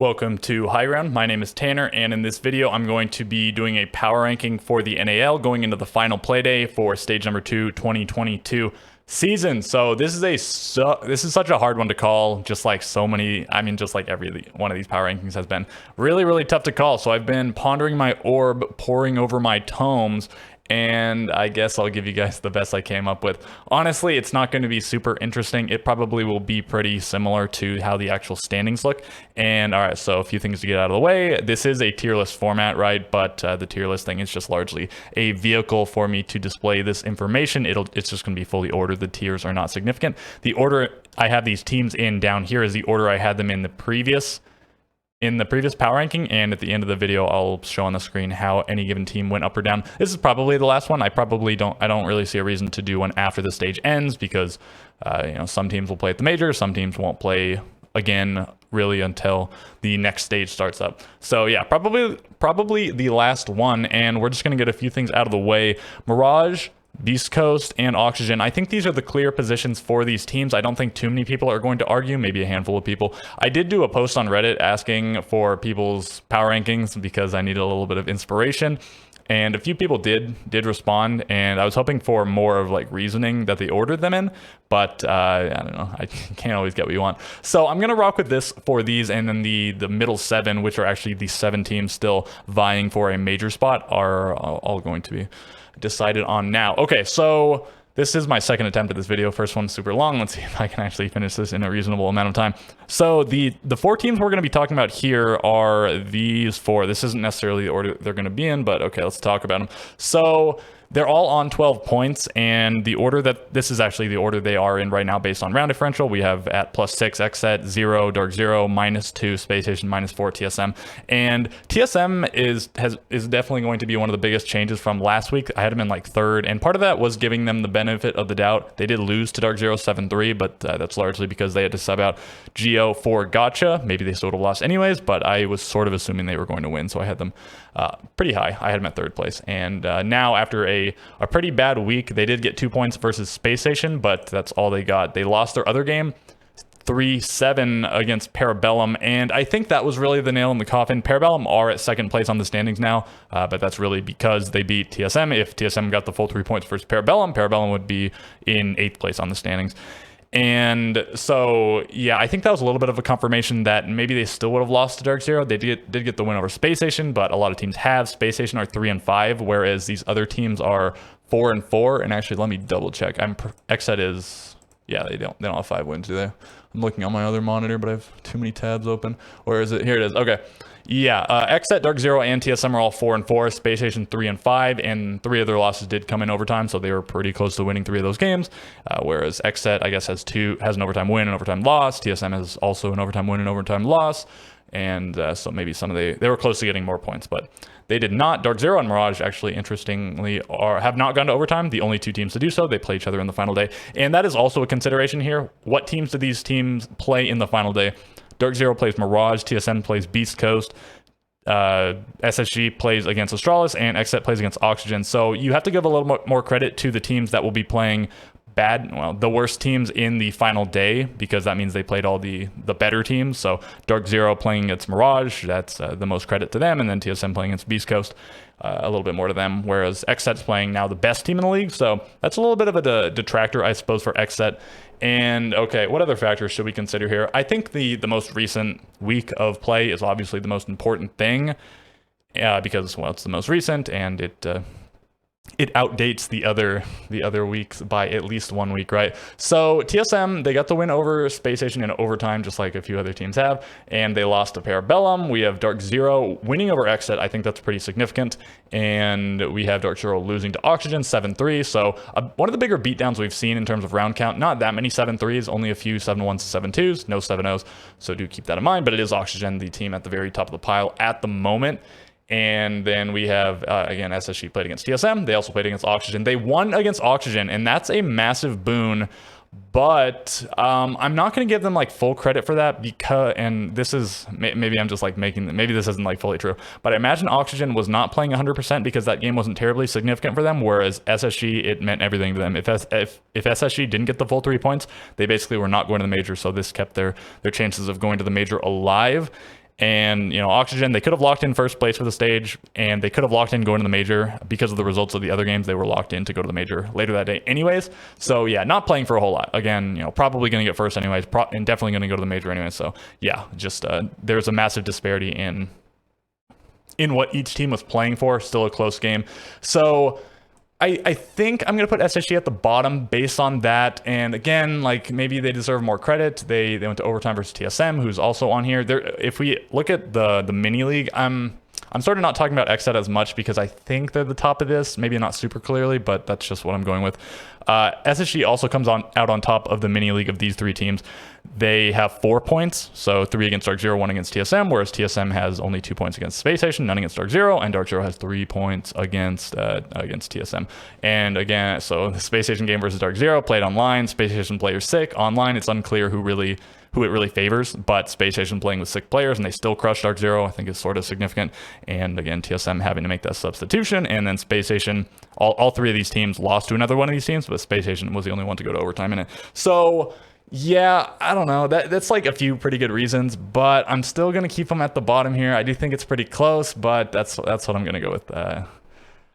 Welcome to High Ground. My name is Tanner, and in this video, I'm going to be doing a power ranking for the NAL going into the final play day for stage number 2, 2022 season. So this is such a hard one to call, just like so many. I mean, just like every one of these power rankings has been really tough to call. So I've been pondering my orb, poring over my tomes, and I guess I'll give you guys the best I came up with. Honestly, it's not going to be super interesting. It probably will be pretty similar to how the actual standings look. And all right, so a few things to get out of the way. This is a tier list format, right? But the tier list thing is just largely a vehicle for me to display this information. It's just going to be fully ordered. The tiers are not significant. The order I have these teams in down here is the order I had them in the previous power ranking, and at the end of the video I'll show on the screen how any given team went up or down. This is probably the last one. I don't really see a reason to do one after the stage ends because some teams will play at the major, some teams won't play again really until the next stage starts up. So yeah, probably the last one, and we're just going to get a few things out of the way. Mirage, Beast Coast, and Oxygen. I think these are the clear positions for these teams. I don't think too many people are going to argue, maybe a handful of people. I did do a post on Reddit asking for people's power rankings because I needed a little bit of inspiration. And a few people did respond, and I was hoping for more of like reasoning that they ordered them in, but I don't know, I can't always get what you want. So I'm gonna rock with this for these, and then the middle 7, which are actually the 7 teams still vying for a major spot, are all going to be decided on now. Okay, so this is my second attempt at this video. First one's super long. Let's see if I can actually finish this in a reasonable amount of time. So the 4 teams we're going to be talking about here are these 4. This isn't necessarily the order they're going to be in, but okay, let's talk about them. So they're all on 12 points, and this is actually the order they are in right now based on round differential. We have at +6 XSET, 0 Dark 0, -2 Space Station, -4 TSM, and TSM is definitely going to be one of the biggest changes from last week. I had them in like 3rd, and part of that was giving them the benefit of the doubt. They did lose to Dark 0 7-3, but that's largely because they had to sub out Geo for Gotcha. Maybe they still would have lost anyways, but I was sort of assuming they were going to win, so I had them pretty high. I had them at 3rd place, and now after a pretty bad week, they did get 2 points versus Space Station, but that's all they got. They lost their other game 3-7 against Parabellum, and I think that was really the nail in the coffin. Parabellum are at 2nd place on the standings now, but that's really because they beat TSM. If TSM got the full 3 points versus Parabellum, Parabellum would be in 8th place on the standings. And so, yeah, I think that was a little bit of a confirmation that maybe they still would have lost to Dark 0. They did get the win over Space Station, but a lot of teams have. Space Station are 3-5, whereas these other teams are 4-4. And actually, let me double check. XSET is, yeah, they don't have 5 wins, do they? I'm looking on my other monitor, but I have too many tabs open. Where is it? Here it is. Okay. Yeah, XSET, Dark 0, and TSM are all 4-4. Space Station 3-5, and 3 of their losses did come in overtime, so they were pretty close to winning 3 of those games. Whereas XSET, I guess, has an overtime win and overtime loss. TSM has also an overtime win and overtime loss, and so maybe they were close to getting more points, but they did not. Dark 0 and Mirage, actually, interestingly, have not gone to overtime. The only 2 teams to do so. They play each other in the final day, and that is also a consideration here. What teams do these teams play in the final day? Dark 0 plays Mirage, TSM plays Beast Coast, SSG plays against Astralis, and XSET plays against Oxygen. So you have to give a little more credit to the teams that will be playing the worst teams in the final day, because that means they played all the better teams. So Dark 0 playing against Mirage, that's the most credit to them, and then TSM playing against Beast Coast, a little bit more to them, whereas XSET's playing now the best team in the league, so that's a little bit of a detractor, I suppose, for XSET. And okay, what other factors should we consider here? I think the most recent week of play is obviously the most important thing, because, well, it's the most recent, and it outdates the other weeks by at least 1 week, right? So TSM, they got the win over Space Station in overtime, just like a few other teams have, and they lost to Parabellum. We have Dark 0 winning over XSET. I think that's pretty significant, and we have Dark 0 losing to Oxygen 7-3. So one of the bigger beatdowns we've seen in terms of round count. Not that many 7-3s, only a few 7-1s to 7-2s, no 7-0s. So do keep that in mind. But it is Oxygen, the team at the very top of the pile at the moment. And then we have, again, SSG played against TSM. They also played against Oxygen. They won against Oxygen, and that's a massive boon. But I'm not going to give them like full credit for that, because, and this is, maybe I'm just like maybe this isn't like fully true, but I imagine Oxygen was not playing 100% because that game wasn't terribly significant for them, whereas SSG, it meant everything to them. If SSG didn't get the full 3 points, they basically were not going to the major, so this kept their chances of going to the major alive. And, Oxygen, they could have locked in first place for the stage, and they could have locked in going to the major because of the results of the other games. They were locked in to go to the major later that day anyways. So yeah, not playing for a whole lot. Again, probably going to get first anyways, and definitely going to go to the major anyway. So yeah, just there's a massive disparity in what each team was playing for. Still a close game. So I think I'm going to put SSG at the bottom based on that. And again, like maybe they deserve more credit. They went to overtime versus TSM, who's also on here. If we look at the mini league, I'm sort of not talking about XSET as much because I think they're the top of this. Maybe not super clearly, but that's just what I'm going with. SSG also comes out on top of the mini league of these three teams. They have 4 points, so 3 against Dark Zero, 1 against TSM, whereas TSM has only 2 points against Space Station, none against Dark Zero, and Dark Zero has 3 points against TSM. And again, so the Space Station game versus Dark Zero played online. Space Station players sick. Online, it's unclear who it really favors, but Space Station playing with sick players and they still crushed Dark Zero, I think is sort of significant. And again, TSM having to make that substitution, and then Space Station, all 3 of these teams lost to another one of these teams, but Space Station was the only one to go to overtime in it. So yeah, I don't know. That's like a few pretty good reasons, but I'm still going to keep them at the bottom here. I do think it's pretty close, but that's what I'm going to go with.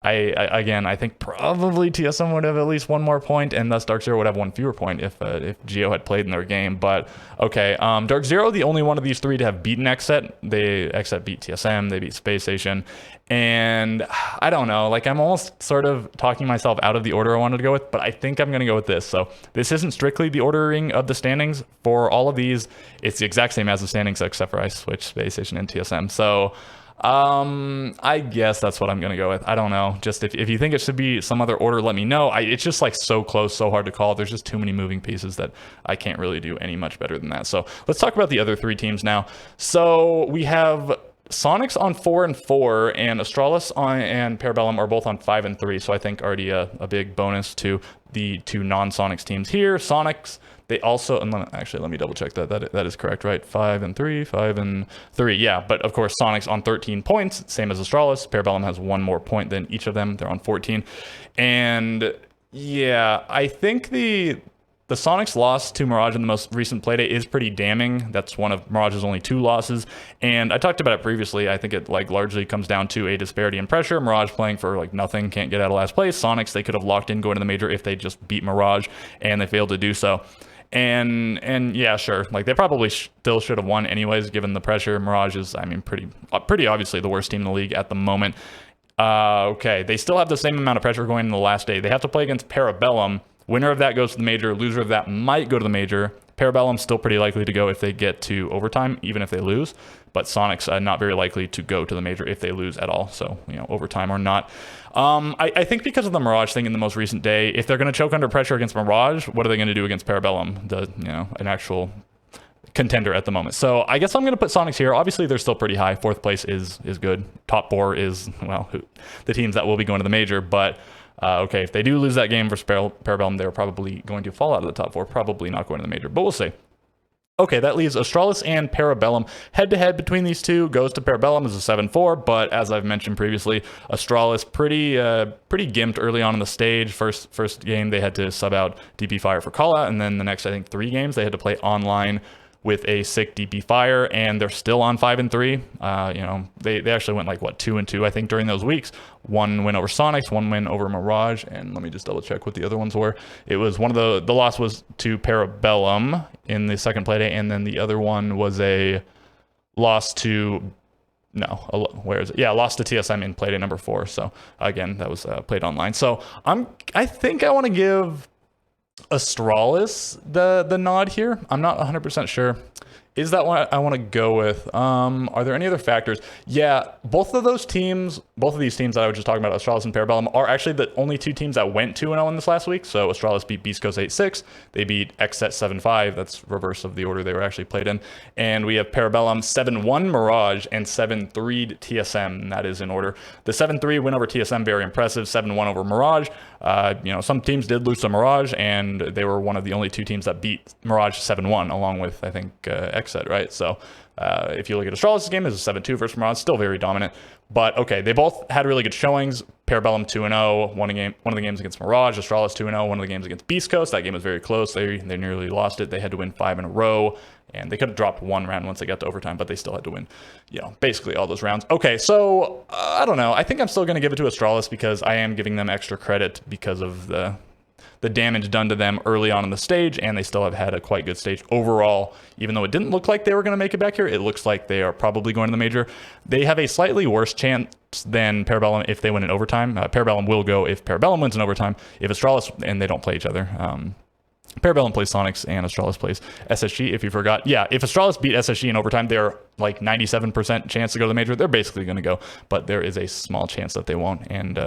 I think probably TSM would have at least 1 more point, and thus Dark Zero would have 1 fewer point if Geo had played in their game. But okay, Dark Zero, the only one of these 3 to have beaten XSET. XSET beat TSM, they beat Space Station, and I don't know. Like I'm almost sort of talking myself out of the order I wanted to go with, but I think I'm going to go with this. So this isn't strictly the ordering of the standings for all of these. It's the exact same as the standings except for I switched Space Station and TSM. So I guess that's what I'm going to go with. I don't know. Just if you think it should be some other order, let me know. It's just like so close, so hard to call. There's just too many moving pieces that I can't really do any much better than that. So let's talk about the other 3 teams now. So we have Sonics on 4-4, and Astralis and Parabellum are both on 5-3. So I think already a big bonus to the 2 non-Sonics teams here. Sonics, they also, and let me double check that is correct, right? 5-3. Yeah, but of course Sonics on 13 points, same as Astralis. Parabellum has 1 more point than each of them. They're on 14. And yeah, I think the Sonics loss to Mirage in the most recent playdate is pretty damning. That's one of Mirage's only 2 losses. And I talked about it previously. I think it like largely comes down to a disparity in pressure. Mirage playing for like nothing, can't get out of last place. Sonics, they could have locked in going to the major if they just beat Mirage, and they failed to do so. And yeah, sure, like they probably still should have won anyways, given the pressure. Mirage is, I mean, pretty obviously the worst team in the league at the moment. Okay, they still have the same amount of pressure going in the last day. They have to play against Parabellum. Winner of that goes to the major. Loser of that might go to the major. Parabellum's still pretty likely to go if they get to overtime, even if they lose. But Sonic's not very likely to go to the major if they lose at all. So, overtime or not. I think because of the Mirage thing in the most recent day, if they're going to choke under pressure against Mirage, what are they going to do against Parabellum, an actual contender at the moment? So I guess I'm going to put Sonics here. Obviously, they're still pretty high. 4th place is good. Top 4 is, the teams that will be going to the major. But okay, if they do lose that game versus Parabellum, they're probably going to fall out of the top 4, probably not going to the major, but we'll see. Okay, that leaves Astralis and Parabellum. Head-to-head between these two goes to Parabellum as a 7-4, but as I've mentioned previously, Astralis pretty gimped early on in the stage. First game, they had to sub out DP Fire for callout, and then the next, I think, 3 games, they had to play online with a sick DP Fire, and they're still on 5-3. They actually went like 2-2, I think, during those weeks. 1 win over Sonics, 1 win over Mirage, and let me just double check what the other ones were. It was one of the loss was to Parabellum in the second playday, and then the other one was a loss to lost to TSM in playday number 4. So again, that was played online. So I think I want to give Astralis the nod here. I'm not 100% sure. Is that what I want to go with? Are there any other factors? Yeah, both of these teams that I was just talking about, Astralis and Parabellum, are actually the only 2 teams that went 2-0 in this last week. So Astralis beat Beast Coast 8-6. They beat XSET 7-5. That's reverse of the order they were actually played in. And we have Parabellum 7-1 Mirage and 7-3 TSM. And that is in order. The 7-3 win over TSM, very impressive. 7-1 over Mirage. Some teams did lose to Mirage, and they were one of the only 2 teams that beat Mirage 7-1, along with, I think, XSET, right? So if you look at Astralis' game, it's a 7-2 versus Mirage, still very dominant. But okay, they both had really good showings. Parabellum 2-0, one of the games against Mirage. Astralis 2-0, one of the games against Beast Coast. That game was very close. They nearly lost it. They had to win 5 in a row. And they could have dropped one round once they got to overtime, but they still had to win, basically all those rounds. Okay, so I don't know. I think I'm still going to give it to Astralis because I am giving them extra credit because of the damage done to them early on in the stage, and they still have had a quite good stage overall. Even though it didn't look like they were going to make it back here, it looks like they are probably going to the major. They have a slightly worse chance than Parabellum if they win in overtime. Parabellum will go if Parabellum wins in overtime. If Astralis, and they don't play each other. Parabellum plays Sonics and Astralis plays SSG, if you forgot. Yeah, if Astralis beat SSG in overtime, they're like 97% chance to go to the major. They're basically going to go, but there is a small chance that they won't. And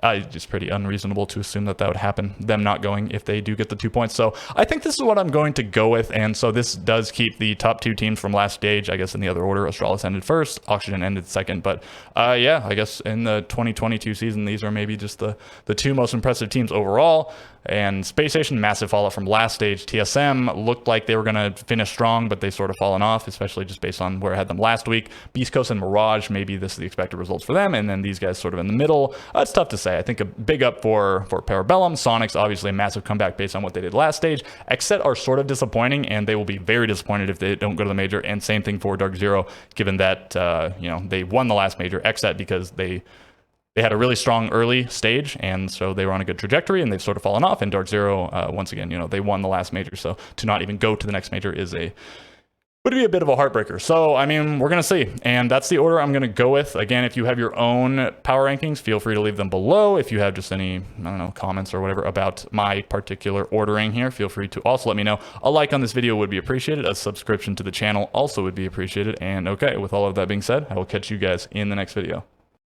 it's pretty unreasonable to assume that would happen, them not going if they do get the 2 points. So I think this is what I'm going to go with. And so this does keep the top 2 teams from last stage, I guess in the other order. Astralis ended first, Oxygen ended second. But yeah, I guess in the 2022 season, these are maybe just the 2 most impressive teams overall. And Space Station, massive fallout from last stage. TSM looked like they were going to finish strong, but they sort of fallen off, especially just based on where I had them last week. Beast Coast and Mirage, maybe this is the expected results for them, and then these guys sort of in the middle. It's tough to say. I think a big up for Parabellum. Sonics, obviously a massive comeback based on what they did last stage. Xset are sort of disappointing, and they will be very disappointed if they don't go to the major, and same thing for Dark Zero, given that they won the last major. Xset because they had a really strong early stage, and so they were on a good trajectory, and they've sort of fallen off. And Dark Zero, once again, they won the last major, so to not even go to the next major would be a bit of a heartbreaker. So, I mean, we're going to see. And that's the order I'm going to go with. Again, if you have your own power rankings, feel free to leave them below. If you have just any, comments or whatever about my particular ordering here, feel free to also let me know. A like on this video would be appreciated. A subscription to the channel also would be appreciated. And okay, with all of that being said, I will catch you guys in the next video.